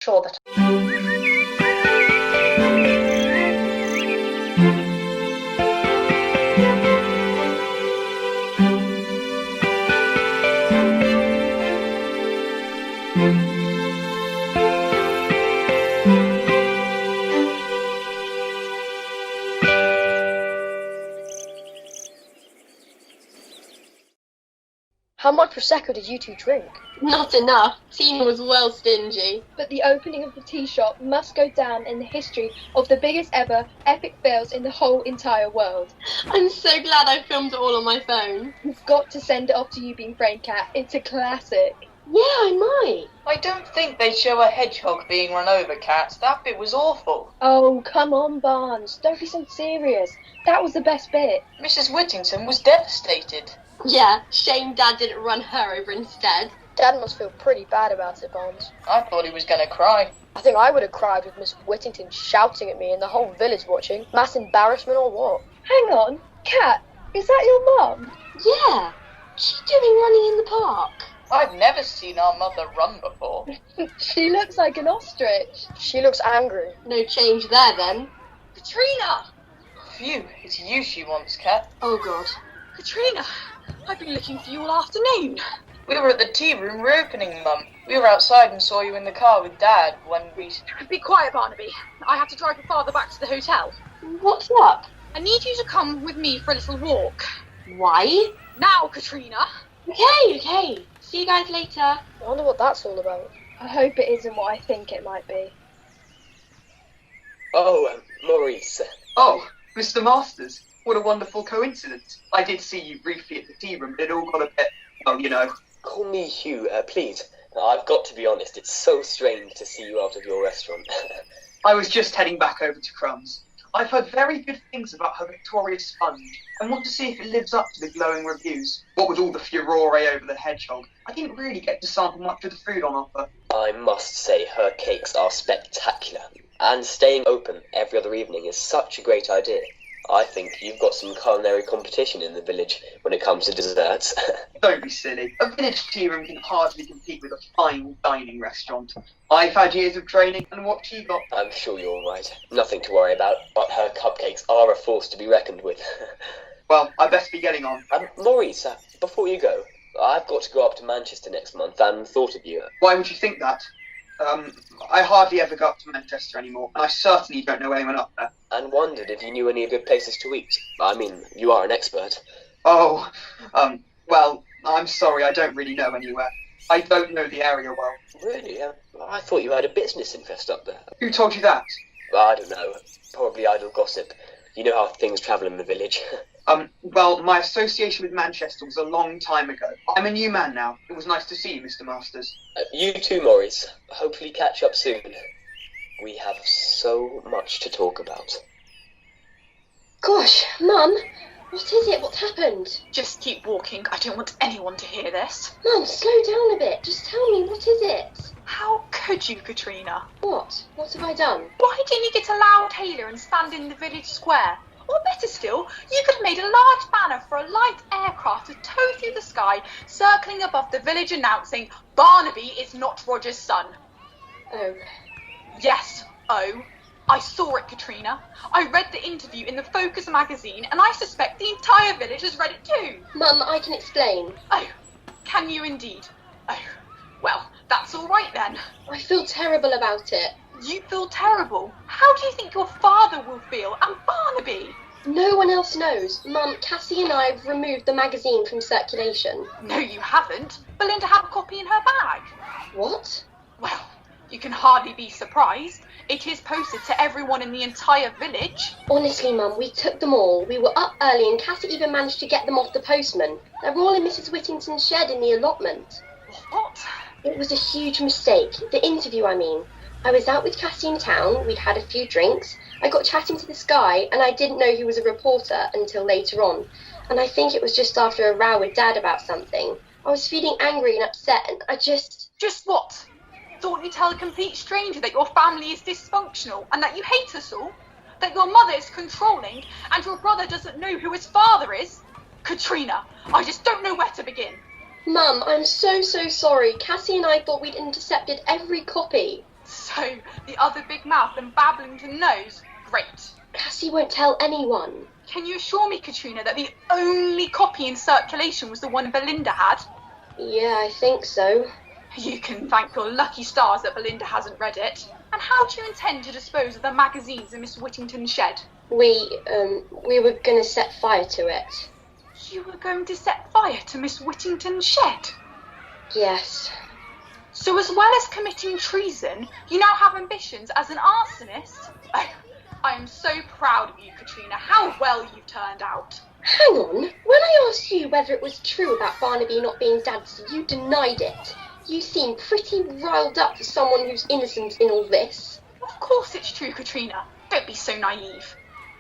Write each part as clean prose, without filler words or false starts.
sure that How much Prosecco did you two drink? Not enough. Tina was well stingy. But the opening of the tea shop must go down in the history of the biggest ever epic fails in the whole entire world. I'm so glad I filmed it all on my phone. You've got to send it off to You Being Brain Cat. It's a classic. Yeah, I might. I don't think they'd show a hedgehog being run over, Cat. That bit was awful. Oh, come on, Barnes. Don't be so serious. That was the best bit. Mrs. Whittington was devastated. Yeah, shame Dad didn't run her over instead. Dad must feel pretty bad about it, Barnes. I thought he was going to cry. I think I would have cried with Miss Whittington shouting at me and the whole village watching. Mass embarrassment or what? Hang on. Cat, is that your mum? Yeah. What's she doing running in the park? I've never seen our mother run before. She looks like an ostrich. She looks angry. No change there then. Katrina! Phew, it's you she wants, Cat. Oh God. Katrina, I've been looking for you all afternoon. We were at the tea room reopening, Mum. We were outside and saw you in the car with Dad when we... Be quiet, Barnaby. I have to drive your father back to the hotel. What's up? I need you to come with me for a little walk. Why? Now, Katrina. Okay. See you guys later. I wonder what that's all about. I hope it isn't what I think it might be. Oh, Maurice. Oh, Mr. Masters. What a wonderful coincidence. I did see you briefly at the tea room, but it all got a bit, well, you know. Call me Hugh, please. I've got to be honest, it's so strange to see you out of your restaurant. I was just heading back over to Crumbs. I've heard very good things about her victorious sponge and want to see if it lives up to the glowing reviews. What with all the furore over the hedgehog, I didn't really get to sample much of the food on offer. I must say her cakes are spectacular, and staying open every other evening is such a great idea. I think you've got some culinary competition in the village when it comes to desserts. Don't be silly. A village tea room can hardly compete with a fine dining restaurant. I've had years of training, and what she got... I'm sure you're right. Nothing to worry about, but her cupcakes are a force to be reckoned with. Well, I best be getting on. Maurice, before you go, I've got to go up to Manchester next month and thought of you. Why would you think that? I hardly ever go up to Manchester anymore, and I certainly don't know anyone up there. And wondered if you knew any good places to eat. I mean, you are an expert. Oh, well, I'm sorry, I don't really know anywhere. I don't know the area well. Really? I thought you had a business interest up there. Who told you that? I don't know. Probably idle gossip. You know how things travel in the village. Well, my association with Manchester was a long time ago. I'm a new man now. It was nice to see you, Mr. Masters. You too, Maurice. Hopefully catch up soon. We have so much to talk about. Gosh, Mum, what is it? What happened? Just keep walking. I don't want anyone to hear this. Mum, slow down a bit. Just tell me, what is it? How could you, Katrina? What? What have I done? Why didn't you get a loud hailer and stand in the village square? Or better still, you could have made a large banner for a light aircraft to tow through the sky, circling above the village announcing, "Barnaby is not Roger's son." Oh. Yes, oh. I saw it, Katrina. I read the interview in the Focus magazine, and I suspect the entire village has read it too. Mum, I can explain. Oh, can you indeed? Oh, well, that's all right then. I feel terrible about it. You feel terrible? How do you think your father will feel, and Barnaby? No one else knows. Mum, Cassie and I have removed the magazine from circulation. No, you haven't. Belinda had a copy in her bag. What? Well, you can hardly be surprised. It is posted to everyone in the entire village. Honestly, Mum, we took them all. We were up early and Cassie even managed to get them off the postman. They're all in Mrs. Whittington's shed in the allotment. What? It was a huge mistake. The interview, I mean. I was out with Cassie in town, we'd had a few drinks, I got chatting to this guy, and I didn't know he was a reporter until later on. And I think it was just after a row with Dad about something. I was feeling angry and upset, and I just... Just what? Thought you'd tell a complete stranger that your family is dysfunctional, and that you hate us all? That your mother is controlling, and your brother doesn't know who his father is? Katrina, I just don't know where to begin. Mum, I'm so sorry. Cassie and I thought we'd intercepted every copy. So, the other big mouth and Babblington knows? Great. Cassie won't tell anyone. Can you assure me, Katrina, that the only copy in circulation was the one Belinda had? Yeah, I think so. You can thank your lucky stars that Belinda hasn't read it. And how do you intend to dispose of the magazines in Miss Whittington's shed? We were gonna set fire to it. You were going to set fire to Miss Whittington's shed? Yes. So as well as committing treason, you now have ambitions as an arsonist? Oh, I am so proud of you, Katrina. How well you've turned out. Hang on. When I asked you whether it was true about Barnaby not being Dad's, you denied it. You seem pretty riled up for someone who's innocent in all this. Of course it's true, Katrina. Don't be so naive.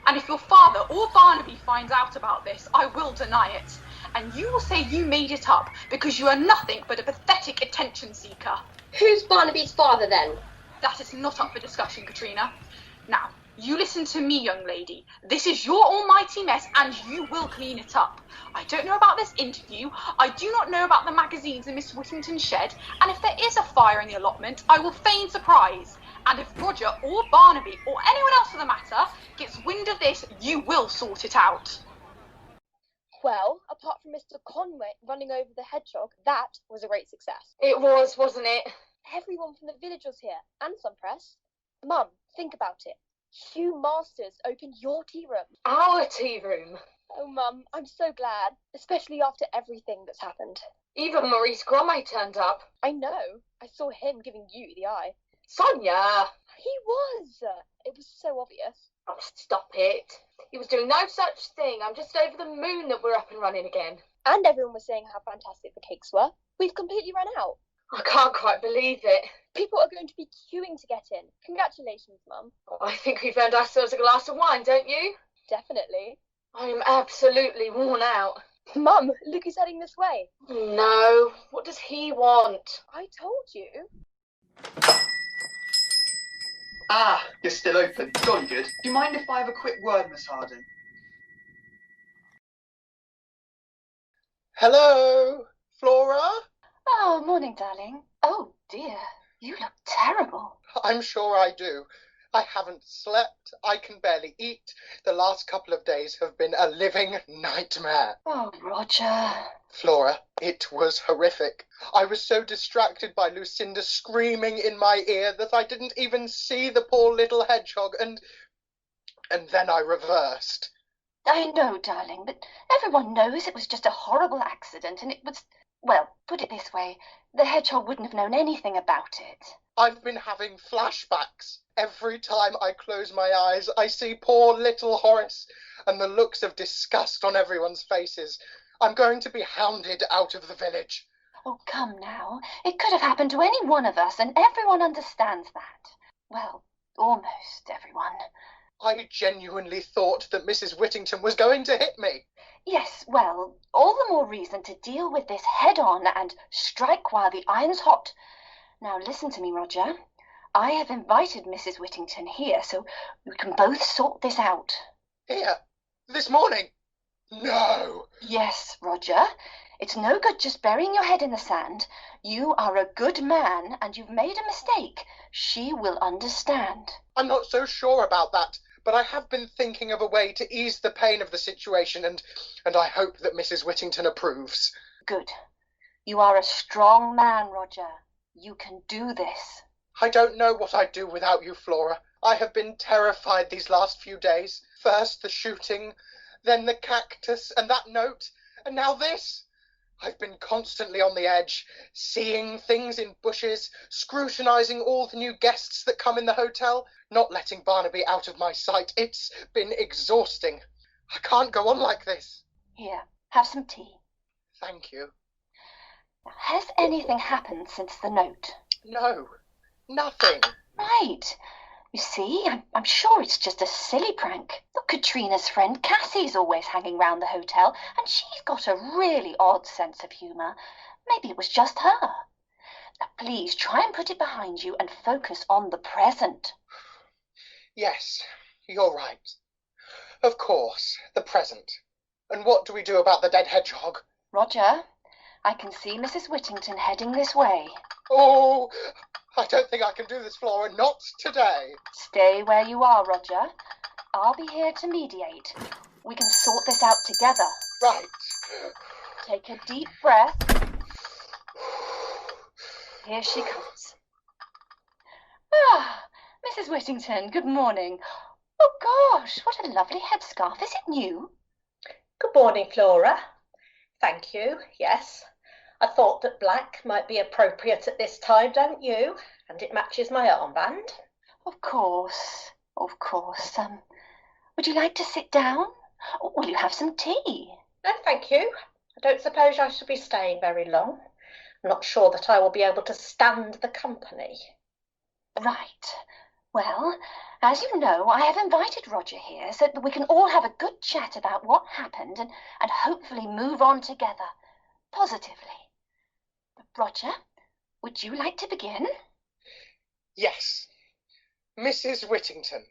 And if your father or Barnaby finds out about this, I will deny it. And you will say you made it up because you are nothing but a pathetic attention seeker. Who's Barnaby's father then? That is not up for discussion, Katrina. Now, you listen to me, young lady. This is your almighty mess and you will clean it up. I don't know about this interview. I do not know about the magazines in Miss Whittington's shed. And if there is a fire in the allotment, I will feign surprise. And if Roger or Barnaby or anyone else for the matter gets wind of this, you will sort it out. Well, apart from Mr. Conway running over the hedgehog, that was a great success. It was, wasn't it? Everyone from the village was here, and some press. Mum, think about it. Hugh Masters opened your tea room. Our tea room. Oh, Mum, I'm so glad, especially after everything that's happened. Even Maurice turned up. I know. I saw him giving you the eye. Sonia! He was. It was so obvious. Oh, stop it. He was doing no such thing. I'm just over the moon that we're up and running again. And everyone was saying how fantastic the cakes were. We've completely run out. I can't quite believe it. People are going to be queuing to get in. Congratulations, Mum. I think we've earned ourselves a glass of wine, don't you? Definitely. I am absolutely worn out. Mum, look who's heading this way. No. What does he want? I told you. Ah, you're still open. Jolly good. Do you mind if I have a quick word, Miss Harding? Hello, Flora? Oh, morning, darling. Oh, dear. You look terrible. I'm sure I do. I haven't slept. I can barely eat. The last couple of days have been a living nightmare. Oh, Roger. Flora, it was horrific. I was so distracted by Lucinda screaming in my ear that I didn't even see the poor little hedgehog, and then I reversed. I know, darling, but everyone knows it was just a horrible accident, and it was, well, put it this way, the hedgehog wouldn't have known anything about it. I've been having flashbacks. Every time I close my eyes, I see poor little Horace and the looks of disgust on everyone's faces. I'm going to be hounded out of the village. Oh, come now. It could have happened to any one of us, and everyone understands that. Well, almost everyone. I genuinely thought that Mrs. Whittington was going to hit me. Yes, well, all the more reason to deal with this head-on and strike while the iron's hot. Now listen to me, Roger. I have invited Mrs. Whittington here, so we can both sort this out. Here? This morning? No! Yes, Roger. It's no good just burying your head in the sand. You are a good man, and you've made a mistake. She will understand. I'm not so sure about that, but I have been thinking of a way to ease the pain of the situation, and I hope that Mrs. Whittington approves. Good. You are a strong man, Roger. You can do this. I don't know what I'd do without you, Flora. I have been terrified these last few days. First the shooting, then the cactus, and that note, and now this. I've been constantly on the edge, seeing things in bushes, scrutinising all the new guests that come in the hotel, not letting Barnaby out of my sight. It's been exhausting. I can't go on like this. Here, have some tea. Thank you. Now, has anything happened since the note? No, nothing. Right. You see, I'm sure it's just a silly prank. Look, Katrina's friend Cassie's always hanging round the hotel, and she's got a really odd sense of humour. Maybe it was just her. Now, please try and put it behind you and focus on the present. Yes, you're right. Of course, the present. And what do we do about the dead hedgehog? Roger, I can see Mrs. Whittington heading this way. Oh, I don't think I can do this, Flora. Not today. Stay where you are, Roger. I'll be here to mediate. We can sort this out together. Right. Take a deep breath. Here she comes. Ah, Mrs. Whittington, good morning. Oh, gosh, what a lovely headscarf. Is it new? Good morning, Flora. Thank you, yes. I thought that black might be appropriate at this time, don't you? And it matches my armband. Of course, of course. Would you like to sit down? Or will you have some tea? No, thank you. I don't suppose I shall be staying very long. I'm not sure that I will be able to stand the company. Right. Well, as you know, I have invited Roger here so that we can all have a good chat about what happened and hopefully move on together, positively. Roger, would you like to begin? Yes. Mrs. Whittington,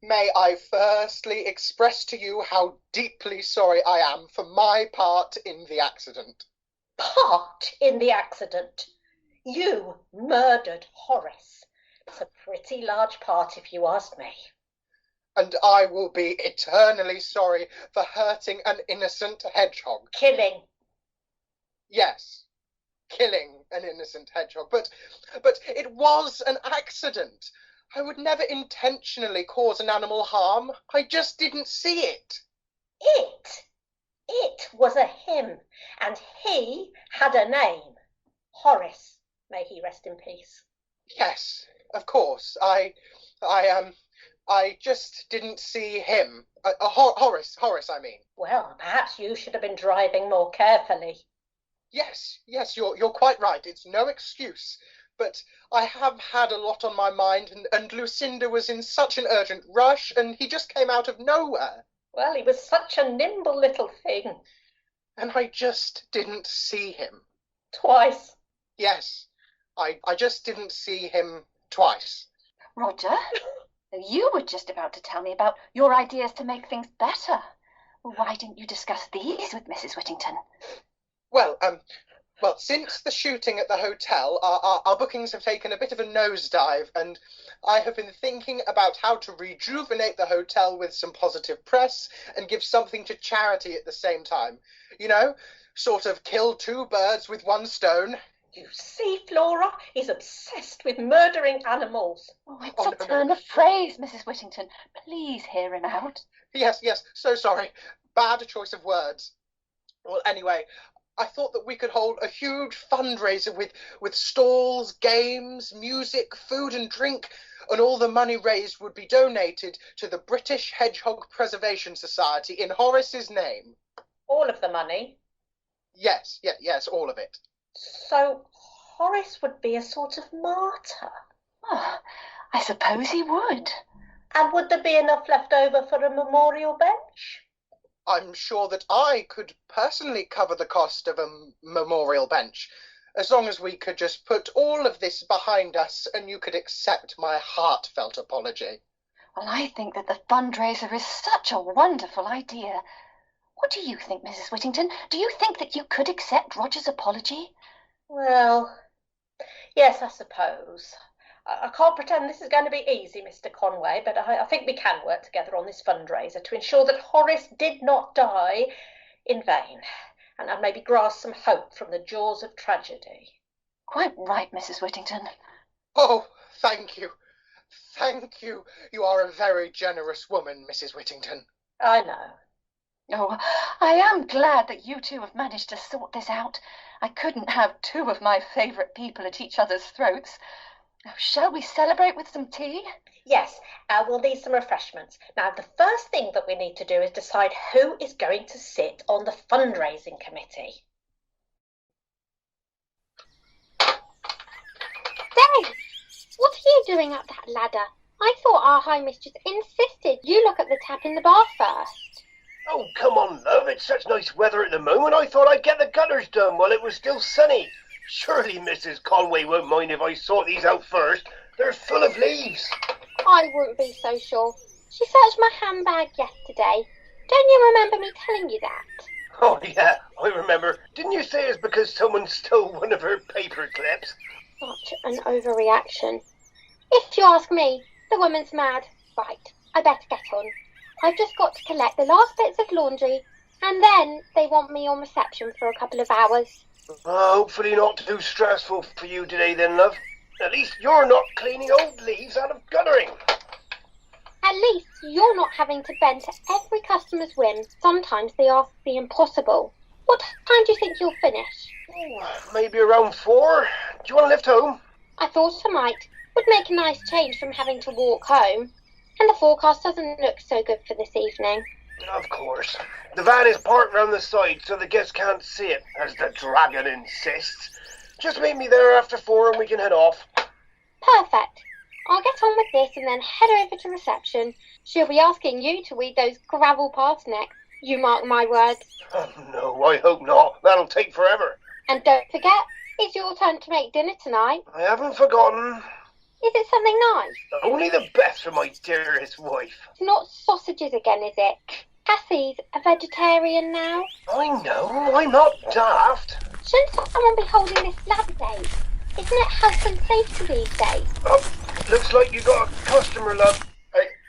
may I firstly express to you how deeply sorry I am for my part in the accident. Part in the accident? You murdered Horace. It's a pretty large part, if you ask me. And I will be eternally sorry for hurting an innocent hedgehog. Killing. Yes, killing an innocent hedgehog. But it was an accident. I would never intentionally cause an animal harm. I just didn't see it. It was a him, and he had a name. Horace, may he rest in peace. Yes, of course. I just didn't see him. Horace, I mean. Well, perhaps you should have been driving more carefully. Yes, you're quite right. It's no excuse. But I have had a lot on my mind, and Lucinda was in such an urgent rush, and he just came out of nowhere. Well, he was such a nimble little thing. And I just didn't see him. Twice? Yes, I just didn't see him twice. Roger, you were just about to tell me about your ideas to make things better. Why didn't you discuss these with Mrs. Whittington? Well, since the shooting at the hotel, our bookings have taken a bit of a nosedive, and I have been thinking about how to rejuvenate the hotel with some positive press and give something to charity at the same time. You know, sort of kill two birds with one stone. You see, Flora, he's obsessed with murdering animals. Oh, it's a turn of phrase, Mrs. Whittington. Please hear him out. Yes, so sorry. Bad choice of words. Well, anyway, I thought that we could hold a huge fundraiser with stalls, games, music, food and drink, and all the money raised would be donated to the British Hedgehog Preservation Society in Horace's name. All of the money? Yes, all of it. So Horace would be a sort of martyr? Oh, I suppose he would. And would there be enough left over for a memorial bench? I'm sure that I could personally cover the cost of a memorial bench, as long as we could just put all of this behind us and you could accept my heartfelt apology. Well, I think that the fundraiser is such a wonderful idea. What do you think, Mrs. Whittington? Do you think that you could accept Roger's apology? Well, yes, I suppose. I can't pretend this is going to be easy, Mr. Conway, but I think we can work together on this fundraiser to ensure that Horace did not die in vain, and maybe grasp some hope from the jaws of tragedy. Quite right, Mrs. Whittington. Oh, thank you. Thank you. You are a very generous woman, Mrs. Whittington. I know. Oh, I am glad that you two have managed to sort this out. I couldn't have two of my favourite people at each other's throats. Shall we celebrate with some tea? Yes, we'll need some refreshments. Now, the first thing that we need to do is decide who is going to sit on the fundraising committee. Dave, what are you doing up that ladder? I thought our High Mistress insisted you look at the tap in the bar first. Oh, come on, love. It's such nice weather at the moment. I thought I'd get the gutters done while it was still sunny. Surely Mrs. Conway won't mind if I sort these out first. They're full of leaves. I wouldn't be so sure. She searched my handbag yesterday. Don't you remember me telling you that? Oh, yeah, I remember. Didn't you say it's because someone stole one of her paper clips? such an overreaction. If you ask me, the woman's mad. Right, I better get on. I've just got to collect the last bits of laundry, and then they want me on reception for a couple of hours. Hopefully not too stressful for you today then, love. At least you're not cleaning old leaves out of guttering. At least you're not having to bend to every customer's whim. Sometimes they ask the impossible. What time do you think you'll finish? Maybe around 4. Do you want to lift home? I thought I might. Would make a nice change from having to walk home. And the forecast doesn't look so good for this evening. Of course. The van is parked round the side so the guests can't see it, as the dragon insists. Just meet me there after 4 and we can head off. Perfect. I'll get on with this and then head over to reception. She'll be asking you to weed those gravel paths next. You mark my words. Oh, no, I hope not. That'll take forever. And don't forget, it's your turn to make dinner tonight. I haven't forgotten. Is it something nice? Only the best for my dearest wife. It's not sausages again, is it? Cassie's a vegetarian now. I know, I'm not daft. Shouldn't someone be holding this ladder date? Isn't it health and safety these days? Oh, looks like you got a customer, love.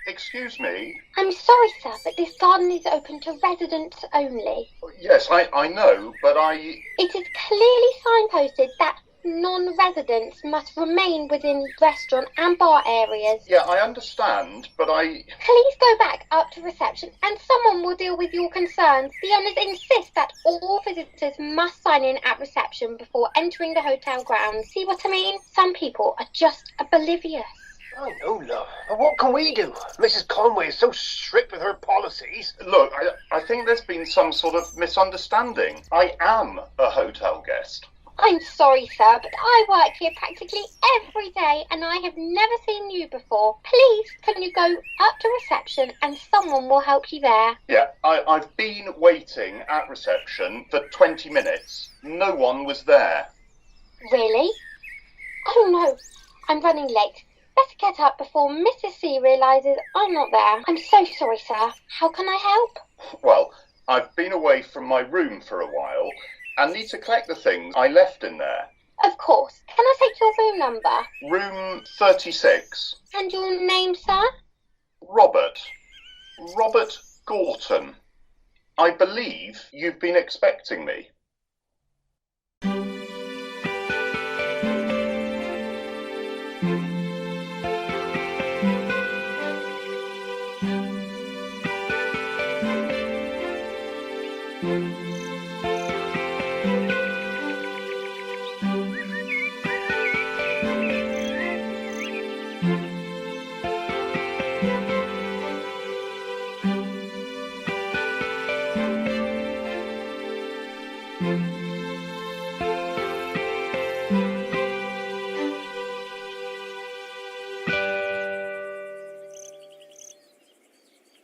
Excuse me? I'm sorry, sir, but this garden is open to residents only. Yes, I know, but It is clearly signposted that non-residents must remain within restaurant and bar areas. Yeah, I understand, but Please go back up to reception and someone will deal with your concerns. The owners insist that all visitors must sign in at reception before entering the hotel grounds. See what I mean? Some people are just oblivious. I know, love. But what can we do? Mrs. Conway is so strict with her policies. Look, I think there's been some sort of misunderstanding. I am a hotel guest. I'm sorry, sir, but I work here practically every day and I have never seen you before. Please, can you go up to reception and someone will help you there? Yeah, I've been waiting at reception for 20 minutes. No one was there. Really? Oh no, I'm running late. Better get up before Mrs. C realises I'm not there. I'm so sorry, sir. How can I help? Well, I've been away from my room for a while and need to collect the things I left in there. Of course. Can I take your room number? Room 36. And your name, sir? Robert Gorton. I believe you've been expecting me.